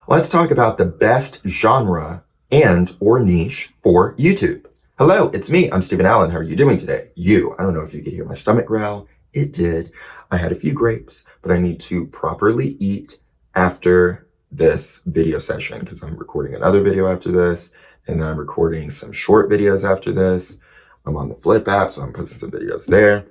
Let's talk about the best genre and or niche for YouTube. Hello, it's me. I'm Steven Allen. How are you doing today? I don't know if you could hear my stomach growl. It did. I had a few grapes, but I need to properly eat after this video session because I'm recording another video after this, and then I'm recording some short videos after this. I'm on the Flip app, so I'm posting some videos there.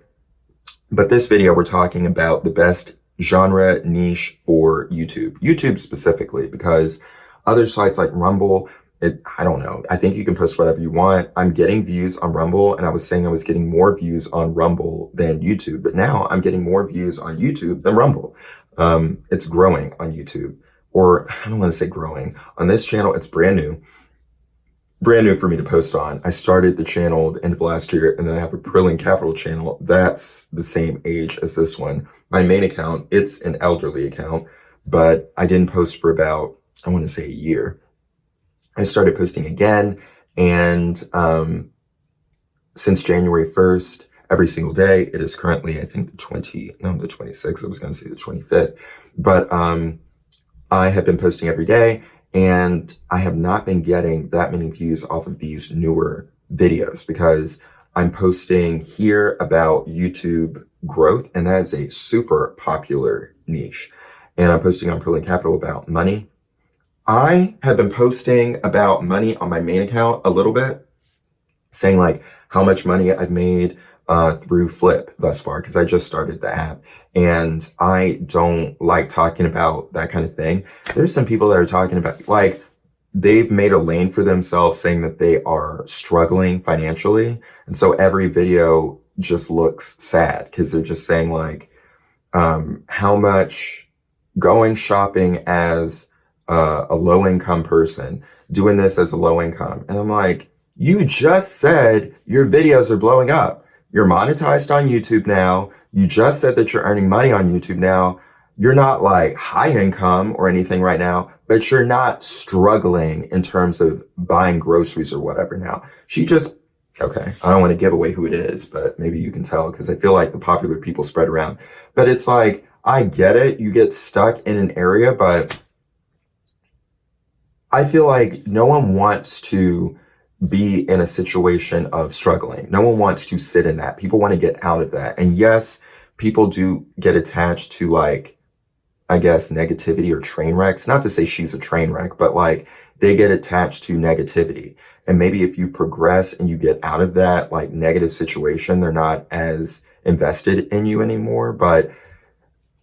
But this video, we're talking about the best genre niche for YouTube specifically, because other sites like Rumble, I don't know. I think you can post whatever you want. I'm getting views on Rumble, and I was saying I was getting more views on Rumble than YouTube, but now I'm getting more views on YouTube than Rumble. It's growing on YouTube, or I don't want to say growing. On this channel, it's brand new for me to post on. I started the channel the end of last year, and then I have a Prillen Capital channel that's the same age as this one. My main account, it's an elderly account, but I didn't post for about, I want to say, a year. I started posting again, and since January 1st, every single day. It is currently, I think, the 26th. I was going to say the 25th, but I have been posting every day, and I have not been getting that many views off of these newer videos because I'm posting here about YouTube growth, and that is a super popular niche. And I'm posting on Prillen Capital about money. I have been posting about money on my main account a little bit, saying like how much money I've made through Flip thus far, because I just started the app, and I don't like talking about that kind of thing. There's some people that are talking about, like, they've made a lane for themselves saying that they are struggling financially. And so every video just looks sad because they're just saying like, how much going shopping as a low income person, doing this as a low income. And I'm like, you just said your videos are blowing up. You're monetized on YouTube now. You just said that you're earning money on YouTube now. You're not like high income or anything right now, but you're not struggling in terms of buying groceries or whatever now. Okay, I don't want to give away who it is, but maybe you can tell because I feel like the popular people spread around. But it's like, I get it. You get stuck in an area, but I feel like no one wants to be in a situation of struggling. No one wants to sit in that. People want to get out of that. And yes, people do get attached to, like, I guess, negativity or train wrecks. Not to say she's a train wreck, but like they get attached to negativity. And maybe if you progress and you get out of that like negative situation, they're not as invested in you anymore. But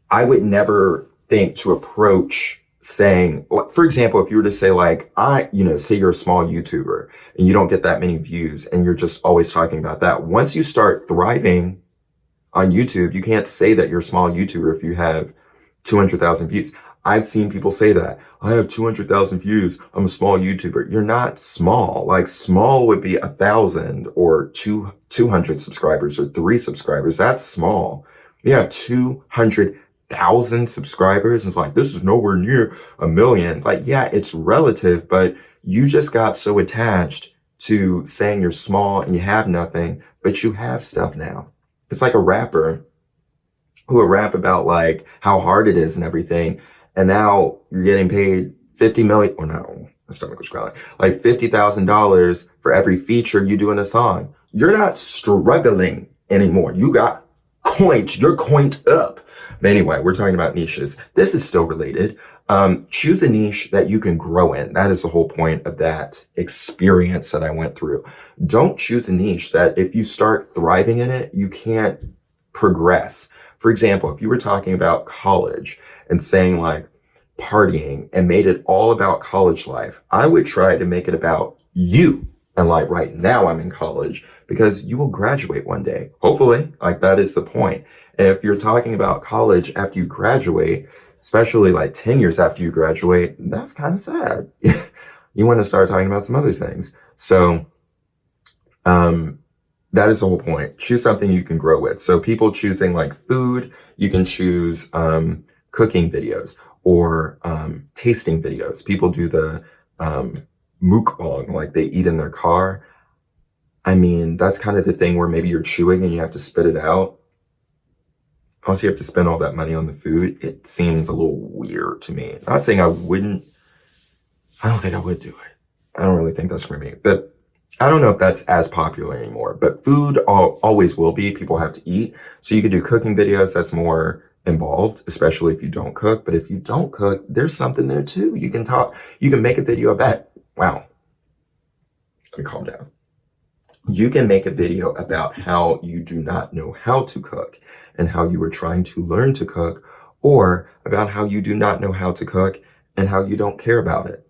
I would never think to approach saying, for example, if you were to say like, say you're a small YouTuber and you don't get that many views and you're just always talking about that. Once you start thriving on YouTube, you can't say that you're a small YouTuber if you have 200,000 views. I've seen people say that. I have 200,000 views. I'm a small YouTuber. You're not small. Like, small would be 1,000 or 200 subscribers or 3 subscribers. That's small. You have 200,000 subscribers. It's like, this is nowhere near a million. Like, yeah, it's relative, but you just got so attached to saying you're small and you have nothing, but you have stuff now. It's like a rapper who would rap about like how hard it is and everything. And now you're getting paid 50 million, or no, my stomach was growling, like $50,000 for every feature you do in a song. You're not struggling anymore. You got coins. You're coined up. But anyway, we're talking about niches. This is still related. Choose a niche that you can grow in. That is the whole point of that experience that I went through. Don't choose a niche that if you start thriving in it, you can't progress. For example, if you were talking about college and saying like partying and made it all about college life, I would try to make it about you. And like right now I'm in college, because you will graduate one day. Hopefully, like that is the point. And if you're talking about college after you graduate, especially like 10 years after you graduate, that's kind of sad. You want to start talking about some other things. So, that is the whole point. Choose something you can grow with. So people choosing like food, you can choose cooking videos or tasting videos. People do the mukbang, like they eat in their car. I mean, that's kind of the thing where maybe you're chewing and you have to spit it out. Plus you have to spend all that money on the food. It seems a little weird to me. Not saying I wouldn't I don't think I would do it. I don't really think that's for me. But I don't know if that's as popular anymore. But food always will be. People have to eat. So you could do cooking videos. That's more involved, especially if you don't cook. But if you don't cook, there's something there too. You can talk. You can make a video about, wow, let me calm down. You can make a video about how you do not know how to cook and how you are trying to learn to cook, or about how you do not know how to cook and how you don't care about it.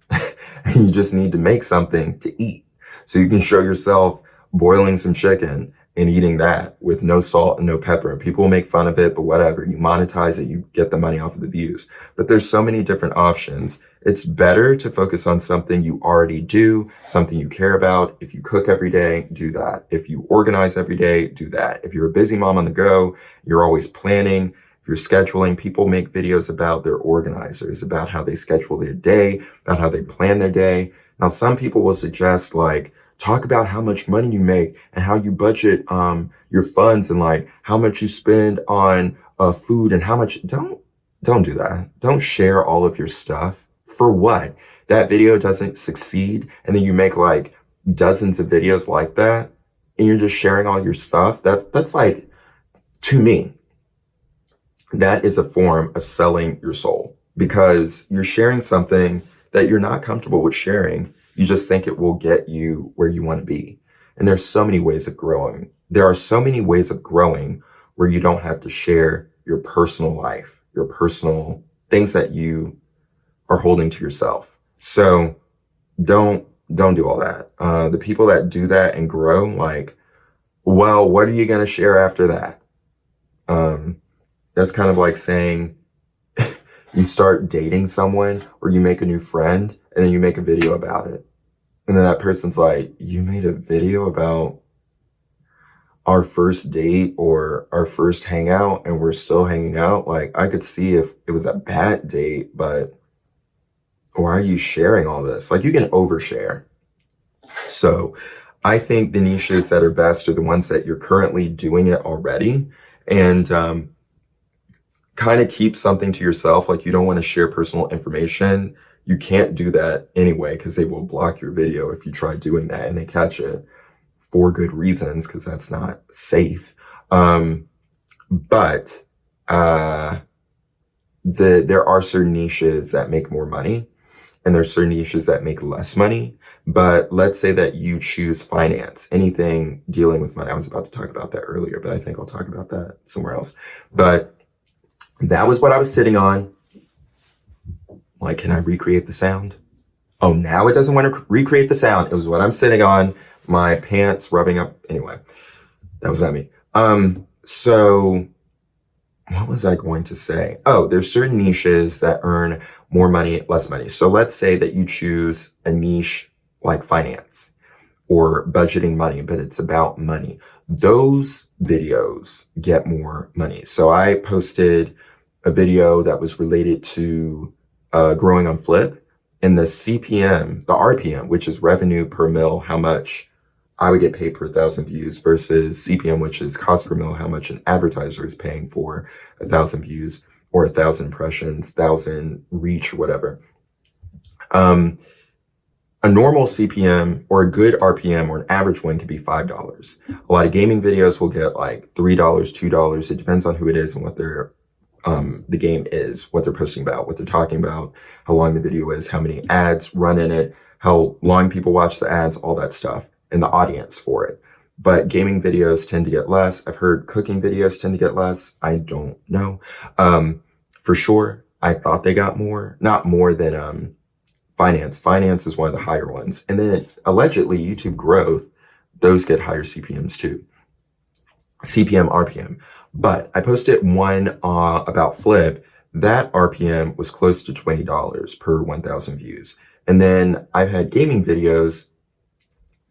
And you just need to make something to eat. So you can show yourself boiling some chicken and eating that with no salt and no pepper. People will make fun of it, but whatever. You monetize it, you get the money off of the views. But there's so many different options. It's better to focus on something you already do, something you care about. If you cook every day, do that. If you organize every day, do that. If you're a busy mom on the go, you're always planning. If you're scheduling, people make videos about their organizers, about how they schedule their day, about how they plan their day. Now, some people will suggest like, talk about how much money you make and how you budget your funds and like how much you spend on food and how much. Don't do that. Don't share all of your stuff. For what? That video doesn't succeed and then you make like dozens of videos like that and you're just sharing all your stuff. That's like, to me, that is a form of selling your soul, because you're sharing something that you're not comfortable with sharing. You just think it will get you where you want to be. And there's so many ways of growing. There are so many ways of growing where you don't have to share your personal life, your personal things that you are holding to yourself. So don't do all that. The people that do that and grow, like, well, what are you going to share after that? That's kind of like saying you start dating someone or you make a new friend and then you make a video about it. And then that person's like, you made a video about our first date or our first hangout and we're still hanging out. Like, I could see if it was a bad date, but why are you sharing all this? Like, you can overshare. So I think the niches that are best are the ones that you're currently doing it already, and kind of keep something to yourself. Like, you don't want to share personal information. You can't do that anyway, because they will block your video if you try doing that and they catch it for good reasons, because that's not safe. But there are certain niches that make more money and there's certain niches that make less money. But let's say that you choose finance, anything dealing with money. I was about to talk about that earlier, but I think I'll talk about that somewhere else. But that was what I was sitting on. Like, can I recreate the sound? Oh, now it doesn't want to recreate the sound. It was what I'm sitting on, my pants rubbing up. Anyway, that was not me. So what was I going to say? Oh, there's certain niches that earn more money, less money. So let's say that you choose a niche like finance or budgeting money, but it's about money. Those videos get more money. So I posted a video that was related to growing on Flip, and the CPM, the RPM, which is revenue per mil, how much I would get paid per 1,000 views, versus CPM, which is cost per mil, how much an advertiser is paying for 1,000 views or 1,000 impressions, 1,000 reach, or whatever. A normal CPM or a good RPM or an average one could be $5. A lot of gaming videos will get like $3, $2. It depends on who it is and what their the game is, what they're posting about, what they're talking about, how long the video is, how many ads run in it, how long people watch the ads, all that stuff, and the audience for it. But gaming videos tend to get less. I've heard cooking videos tend to get less. I don't know. For sure, I thought they got more, not more than finance. Finance is one of the higher ones. And then allegedly YouTube growth, those get higher CPMs too. CPM, RPM. But I posted one about Flip. That RPM was close to $20 per 1,000 views. And then I've had gaming videos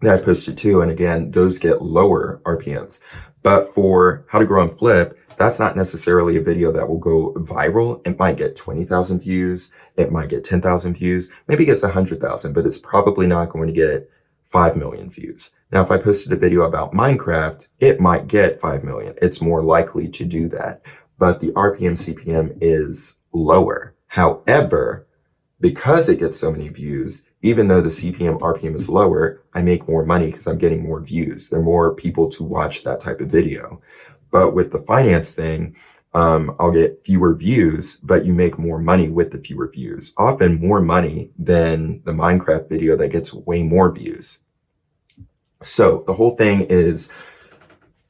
that I posted too. And again, those get lower RPMs. But for how to grow on Flip, that's not necessarily a video that will go viral. It might get 20,000 views. It might get 10,000 views. Maybe it gets 100,000, but it's probably not going to get 5 million views. Now, if I posted a video about Minecraft, it might get 5 million. It's more likely to do that, but the RPM CPM is lower. However, because it gets so many views, even though the CPM, RPM is lower, I make more money because I'm getting more views. There are more people to watch that type of video. But with the finance thing, I'll get fewer views, but you make more money with the fewer views. Often more money than the Minecraft video that gets way more views. So the whole thing is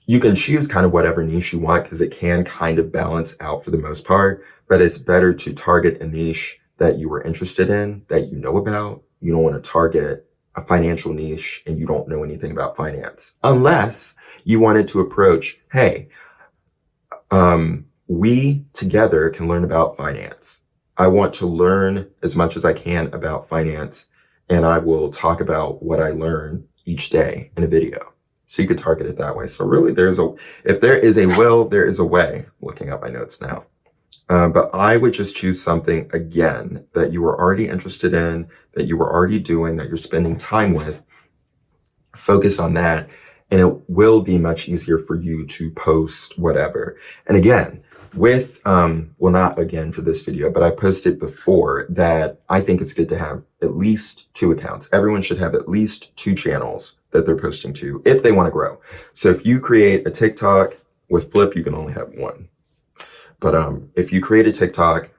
you can choose kind of whatever niche you want because it can kind of balance out for the most part, but it's better to target a niche that you were interested in, that you know about. You don't want to target a financial niche and you don't know anything about finance, unless you wanted to approach, hey, we together can learn about finance. I want to learn as much as I can about finance, and I will talk about what I learn each day in a video. So you could target it that way. So really if there is a will, there is a way. Looking at my notes now. But I would just choose something, again, that you were already interested in, that you were already doing, that you're spending time with. Focus on that, and it will be much easier for you to post whatever. And again, with, well, not again for this video, but I posted before that I think it's good to have at least 2 accounts. Everyone should have at least 2 channels that they're posting to if they want to grow. So if you create a TikTok with Flip, you can only have 1. But if you create a TikTok,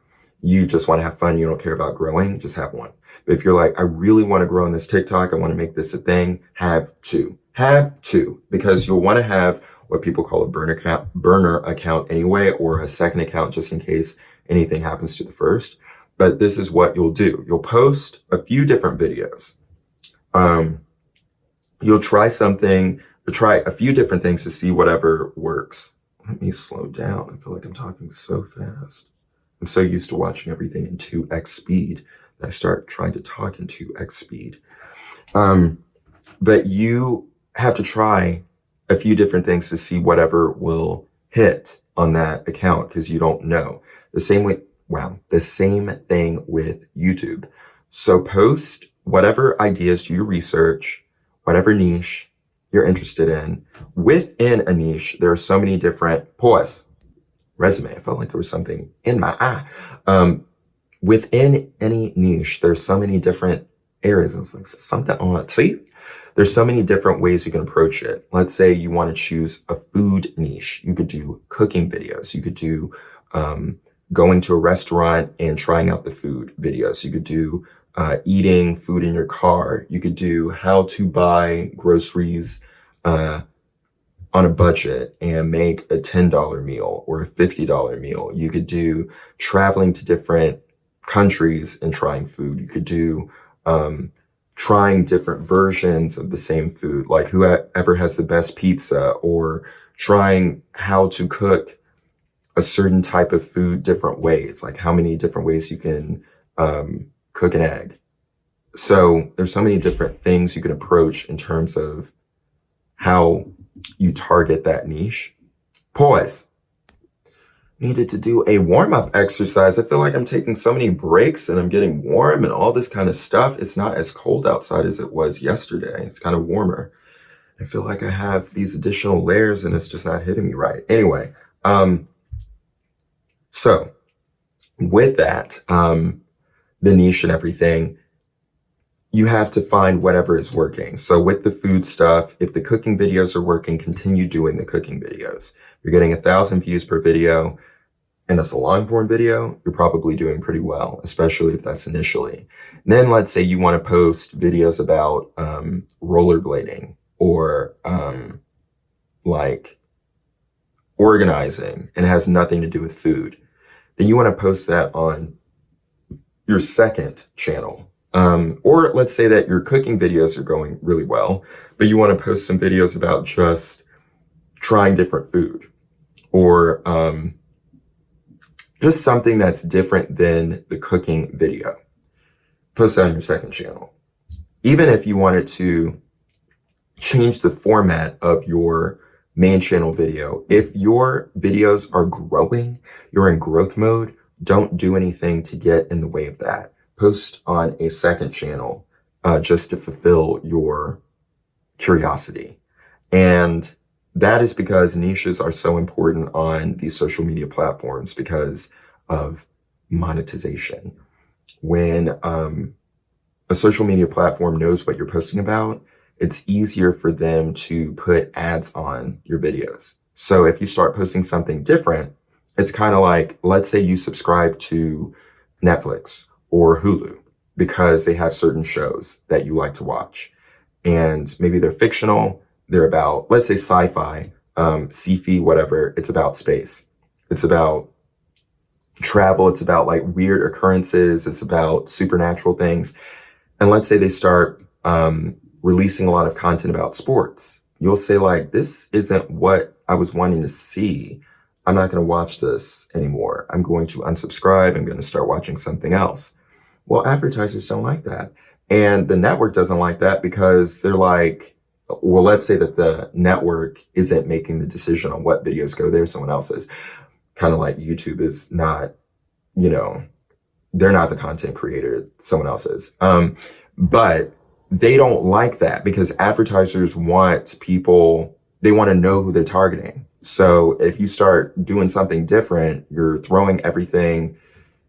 you just want to have fun, you don't care about growing, just have 1. But if you're like, I really want to grow on this TikTok, I want to make this a thing, have 2. Have 2, because you'll want to have what people call a burner account anyway, or a second account just in case anything happens to the first. But this is what you'll do. You'll post a few different videos. You'll try a few different things to see whatever works. Let me slow down. I feel like I'm talking so fast. I'm so used to watching everything in 2x speed that I start trying to talk in 2x speed. But you have to try a few different things to see whatever will hit on that account, because you don't know. The same thing with YouTube. So post whatever ideas do you research, whatever niche you're interested in. Within a niche, there are so many different resume. I felt like there was something in my eye. Within any niche, there's so many different areas. I was like, something on a tweet. There's so many different ways you can approach it. Let's say you want to choose a food niche. You could do cooking videos. You could do going to a restaurant and trying out the food videos. You could do eating food in your car. You could do how to buy groceries on a budget and make a $10 meal or a $50 meal. You could do traveling to different countries and trying food. You could do trying different versions of the same food, like whoever has the best pizza, or trying how to cook a certain type of food different ways, like how many different ways you can cook an egg. So there's so many different things you can approach in terms of how you target that niche. Needed to do a warm-up exercise. I feel like I'm taking so many breaks and I'm getting warm and all this kind of stuff. It's not as cold outside as it was yesterday. It's kind of warmer. I feel like I have these additional layers and it's just not hitting me right. Anyway, so with that, the niche and everything, you have to find whatever is working. So with the food stuff, if the cooking videos are working, continue doing the cooking videos. You're getting 1,000 views per video and it's a long form video, you're probably doing pretty well, especially if that's initially. And then let's say you want to post videos about rollerblading or like organizing, and it has nothing to do with food. Then you want to post that on your second channel. Or let's say that your cooking videos are going really well, but you want to post some videos about just trying different food, or just something that's different than the cooking video. Post that on your second channel. Even if you wanted to change the format of your main channel video, if your videos are growing, you're in growth mode, don't do anything to get in the way of that. Post on a second channel just to fulfill your curiosity. And that is because niches are so important on these social media platforms because of monetization. when a social media platform knows what you're posting about, it's easier for them to put ads on your videos. So if you start posting something different, it's kind of like, let's say you subscribe to Netflix or Hulu because they have certain shows that you like to watch. And maybe they're fictional, they're about, let's say sci-fi, sci-fi, whatever. It's about space. It's about travel. It's about like weird occurrences. It's about supernatural things. And let's say they start releasing a lot of content about sports. You'll say like, this isn't what I was wanting to see. I'm not going to watch this anymore. I'm going to unsubscribe. I'm going to start watching something else. Well, advertisers don't like that. And the network doesn't like that because they're like, well, let's say that the network isn't making the decision on what videos go there, someone else is. Kind of like YouTube is not, you know, they're not the content creator, someone else is. But they don't like that because advertisers want people, they want to know who they're targeting. So if you start doing something different, you're throwing everything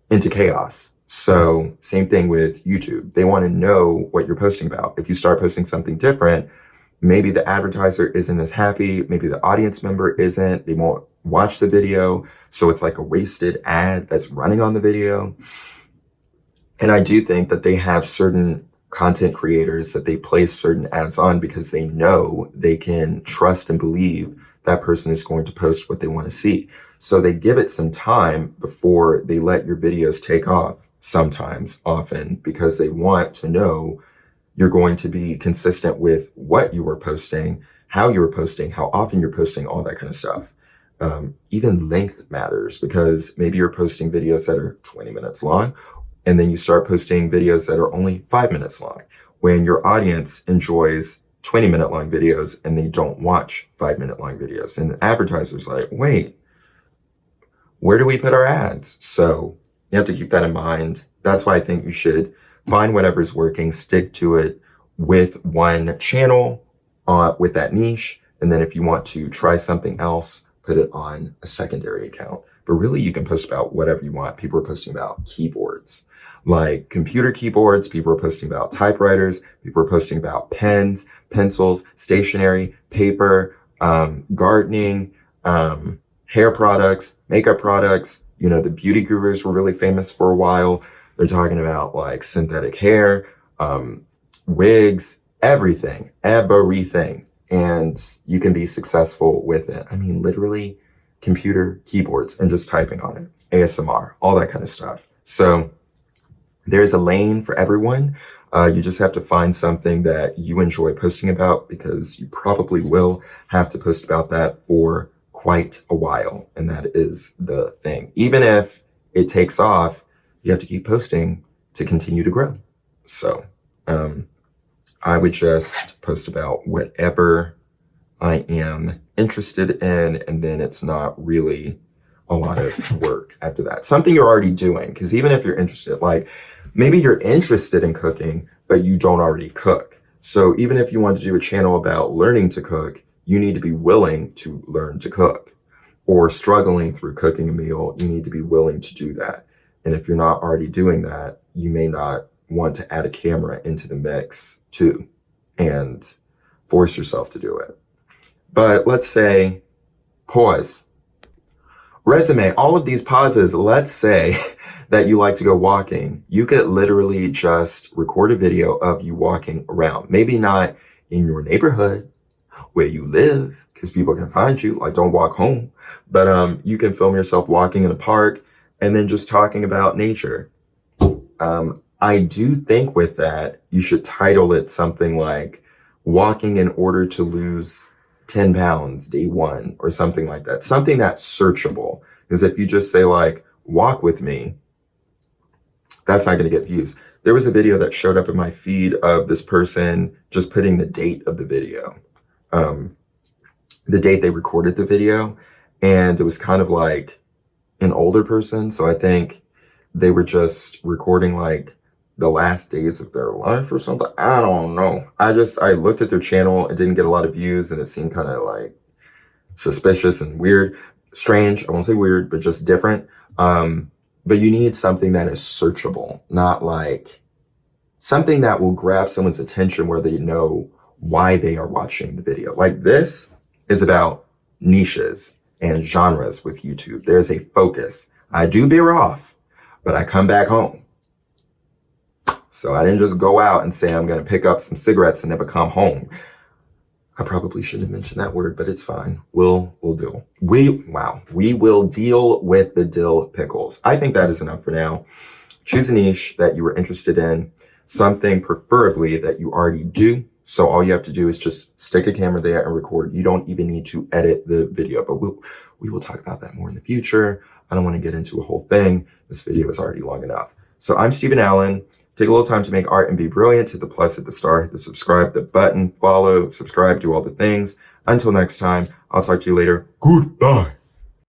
into chaos. So same thing with YouTube. They want to know what you're posting about. If you start posting something different, maybe the advertiser isn't as happy. Maybe the audience member isn't. They won't watch the video. So it's like a wasted ad that's running on the video. And I do think that they have certain content creators that they place certain ads on because they know they can trust and believe that person is going to post what they want to see. So they give it some time before they let your videos take off, sometimes, often, because they want to know you're going to be consistent with what you are posting, how you are posting, how often you're posting, all that kind of stuff. Even length matters because maybe you're posting videos that are 20 minutes long, and then you start posting videos that are only 5 minutes long when your audience enjoys 20-minute long videos and they don't watch 5-minute long videos. And advertisers like, wait, where do we put our ads? So you have to keep that in mind. That's why I think you should find whatever's working, stick to it with one channel, with that niche. And then if you want to try something else, put it on a secondary account. But really you can post about whatever you want. People are posting about keyboards, like computer keyboards. People are posting about typewriters. People are posting about pens, pencils, stationery, paper, gardening, hair products, makeup products. You know, the beauty gurus were really famous for a while. They're talking about like synthetic hair, wigs, everything. And you can be successful with it. I mean, literally computer keyboards and just typing on it, ASMR, all that kind of stuff. So there's a lane for everyone. You just have to find something that you enjoy posting about because you probably will have to post about that for quite a while. And that is the thing. Even if it takes off, you have to keep posting to continue to grow. So I would just post about whatever I am interested in, and then it's not really a lot of work after that. Something you're already doing, because even if you're interested, like maybe you're interested in cooking, but you don't already cook. So even if you want to do a channel about learning to cook, you need to be willing to learn to cook. Or struggling through cooking a meal, you need to be willing to do that. And if you're not already doing that, you may not want to add a camera into the mix too and force yourself to do it. But let's say pause. Resume, all of these pauses, let's say that you like to go walking. You could literally just record a video of you walking around. Maybe not in your neighborhood where you live, because people can find you, like don't walk home. But you can film yourself walking in a park and then just talking about nature. I do think with that, you should title it something like walking in order to lose 10 pounds day one or something like that. Something that's searchable. Because if you just say like, walk with me, that's not going to get views. There was a video that showed up in my feed of this person just putting the date of the video, the date they recorded the video. And it was kind of like an older person. So I think they were just recording like the last days of their life or something. I don't know. I looked at their channel. It didn't get a lot of views and it seemed kind of like suspicious and weird, strange. I won't say weird, but just different. but you need something that is searchable, not like something that will grab someone's attention where they know why they are watching the video. Like this is about niches and genres with YouTube. There's a focus. I do veer off, but I come back home. So I didn't just go out and say I'm going to pick up some cigarettes and never come home. I probably shouldn't have mentioned that word, but it's fine. We'll do. We will deal with the dill pickles. I think that is enough for now. Choose a niche that you are interested in, something preferably that you already do. So all you have to do is just stick a camera there and record. You don't even need to edit the video, but we will talk about that more in the future. I don't want to get into a whole thing. This video is already long enough. So I'm Steven Allen. Take a little time to make art and be brilliant. Hit the plus, hit the star, hit the subscribe, the button, follow, subscribe, do all the things. Until next time, I'll talk to you later. Goodbye.